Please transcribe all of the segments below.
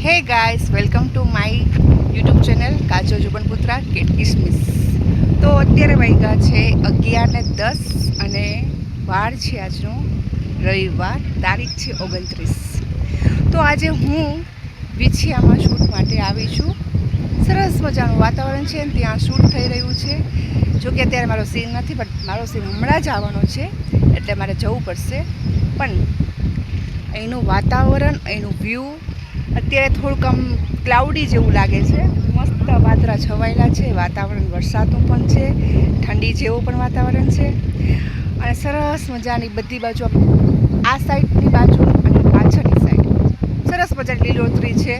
હે guys, welcome to my YouTube channel કાચો જુબનપુત્રા cat કિસમિસ. તો અત્યારે વાગ્યા છે 11:10 અને વાર છે આજનો રવિવાર, તારીખ છે 29. તો આજે હું વિછિયામાં શૂટ માટે આવી છું. સરસ મજાનું વાતાવરણ છે અને ત્યાં શૂટ થઈ રહ્યું છે. જોકે અત્યારે મારો સીન નથી, બટ મારો સીન હમણાં જ આવવાનો છે, એટલે મારે જવું પડશે. પણ અહીંનું વાતાવરણ, અહીંનું વ્યૂ અત્યારે થોડુંક આમ ક્લાઉડી જેવું લાગે છે. મસ્ત વાદળા છવાયેલા છે, વાતાવરણ વરસાદનું પણ છે, ઠંડી જેવું પણ વાતાવરણ છે. અને સરસ મજાની બધી બાજુ, આ સાઈડની બાજુ અને પાછળની સાઈડ સરસ મજાની લીલોતરી છે.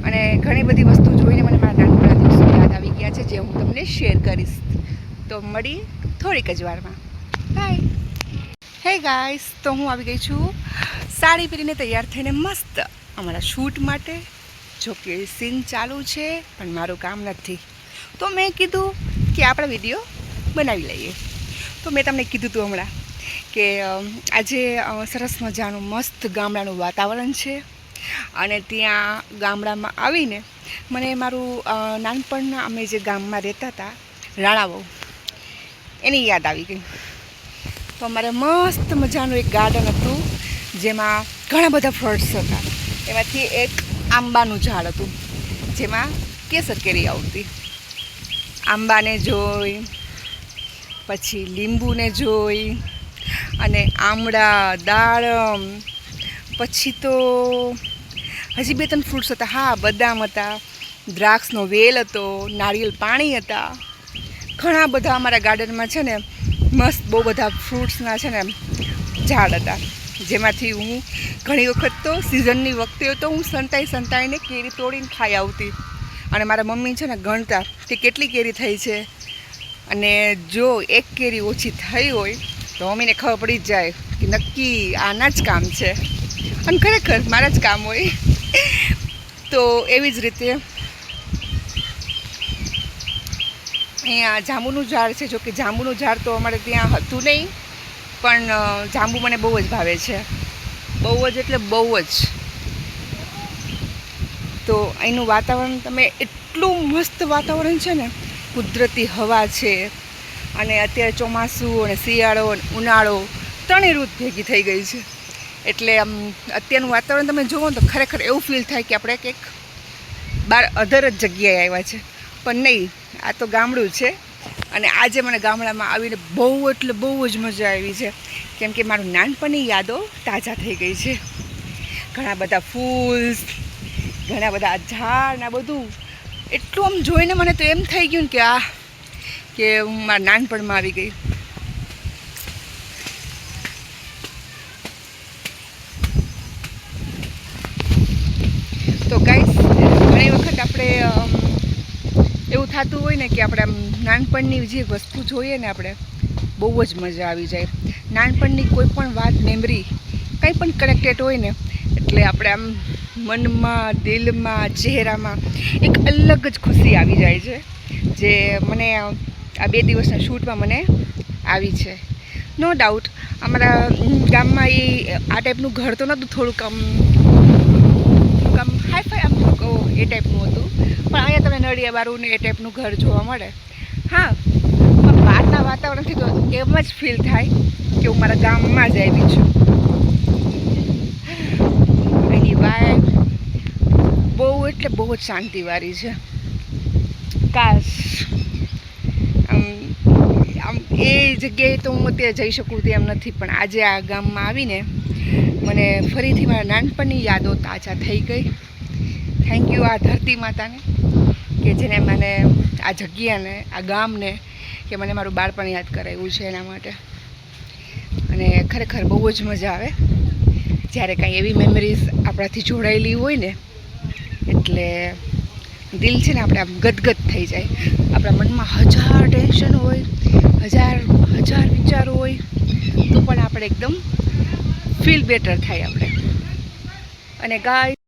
અને ઘણી બધી વસ્તુ જોઈને મને મારા નાનપણના દિવસો યાદ આવી ગયા છે, જે હું તમને શેર કરીશ. તો મળી થોડીક જ વારમાં. બાય. હે ગાઈસ, તો હું આવી ગઈ છું સાડી પહેરીને તૈયાર થઈને મસ્ત અમારા શૂટ માટે. જો કે સીન ચાલુ છે પણ મારું કામ નથી, તો મેં કીધું કે આપણે વિડીયો બનાવી લઈએ. તો મેં તમને કીધું હતું હમણાં કે આજે સરસ મજાનું મસ્ત ગામડાનું વાતાવરણ છે. અને ત્યાં ગામડામાં આવીને મને મારું નાનપણના અમે જે ગામમાં રહેતા હતા, રાણાવાવ, એની યાદ આવી ગઈ. તો અમારે મસ્ત મજાનું એક ગાર્ડન હતું, જેમાં ઘણા બધા ફ્રૂટ્સ હતા. એમાંથી એક આંબાનું ઝાડ હતું, જેમાં કેસર કેરી આવતી. આંબાને જોઈ, પછી લીંબુને જોઈ, અને આમળા, દાડમ, પછી તો હજી 2-3 ફ્રૂટ્સ હતા. હા, બદામ હતા, દ્રાક્ષનો વેલ હતો, નારિયેલ પાણી હતા. ઘણા બધા અમારા ગાર્ડનમાં છે ને મસ્ત બહુ બધા ફ્રૂટ્સના છે ને ઝાડ હતા, જેમાંથી હું ઘણી વખત તો સિઝનની વખતે તો હું સંતાઈને કેરી તોડીને ખાઈ આવતી. અને મારા મમ્મી છે ને ગણતા કે કેટલી કેરી થઈ છે, અને જો એક કેરી ઓછી થઈ હોય તો મમ્મીને ખબર પડી જ જાય કે નક્કી આના જ કામ છે. અને ખરેખર મારા જ કામ હોય. તો એવી જ રીતે અહીંયા જાંબુનું ઝાડ છે. જો કે જાંબુનું ઝાડ તો અમારે ત્યાં હતું નહીં, પણ જાંબુ મને બહુ જ ભાવે છે. બહુ જ એટલે બહુ જ. તો અહીંનું વાતાવરણ તમે એટલું મસ્ત વાતાવરણ છે ને, કુદરતી હવા છે. અને અત્યારે ચોમાસું અને શિયાળો અને ઉનાળો ત્રણેય ઋતુ ભેગી થઈ ગઈ છે. એટલે આમ અત્યારનું વાતાવરણ તમે જુઓ ને તો ખરેખર એવું ફીલ થાય કે આપણે કંઈક બહાર અધર જ જગ્યાએ આવ્યા છે. પણ નહીં, આ તો ગામડું છે. અને આજે મને ગામડામાં આવીને બહુ એટલે બહુ જ મજા આવી છે, કેમ કે મારું નાનપણની યાદો તાજા થઈ ગઈ છે. ઘણા બધા ફૂલ, ઘણા બધા ઝાડ ને બધું એટલું આમ જોઈને મને તો એમ થઈ ગયું ને કે હું મારા નાનપણમાં આવી ગઈ. તો ગાઈસ, ઘણી વખત આપણે એવું થતું હોય ને કે આપણે આમ નાનપણની જે વસ્તુ જોઈએ ને, આપણે બહુ જ મજા આવી જાય. નાનપણની કોઈ પણ વાત, મેમરી કંઈ પણ કનેક્ટેડ હોય ને, એટલે આપણે આમ મનમાં, દિલમાં, ચહેરામાં એક અલગ જ ખુશી આવી જાય છે, જે મને આ 2 દિવસના શૂટમાં મને આવી છે. નો ડાઉટ અમારા ગામમાં આ ટાઈપનું ઘર તો નહોતું, થોડુંક આમ હાઈફાઈ આમ એ ટાઈપનું હતું. પણ અહીંયા તમને નળિયાવાળું ને એ ટાઈપનું ઘર જોવા મળે. હા, પણ બહારના વાતાવરણથી તો એમ જ ફીલ થાય કે હું મારા ગામમાં જ આવી છું. એની વાઇફ બહુ એટલે બહુ જ શાંતિવાળી છે. કાશ આમ એ જગ્યાએ તો હું અત્યારે જઈ શકું તેમ નથી, પણ આજે આ ગામમાં આવીને મને ફરીથી મારા નાનપણની યાદો તાજા થઈ ગઈ. થેન્ક યુ આ ધરતી માતાને, કે જેને મને આ જગ્યાને, આ ગામને, કે મને મારું બાળપણ યાદ કરાવ્યું છે એના માટે. અને ખરેખર બહુ જ મજા આવે જ્યારે કાંઈ એવી મેમરીઝ આપણાથી જોડાયેલી હોય ને, એટલે દિલ છે ને આપણે આમ ગદગદ થઈ જાય. આપણા મનમાં 1000 ટેન્શન હોય, હજાર વિચારો હોય, તો પણ આપણે એકદમ ફીલ બેટર થાય આપણે. અને ગાય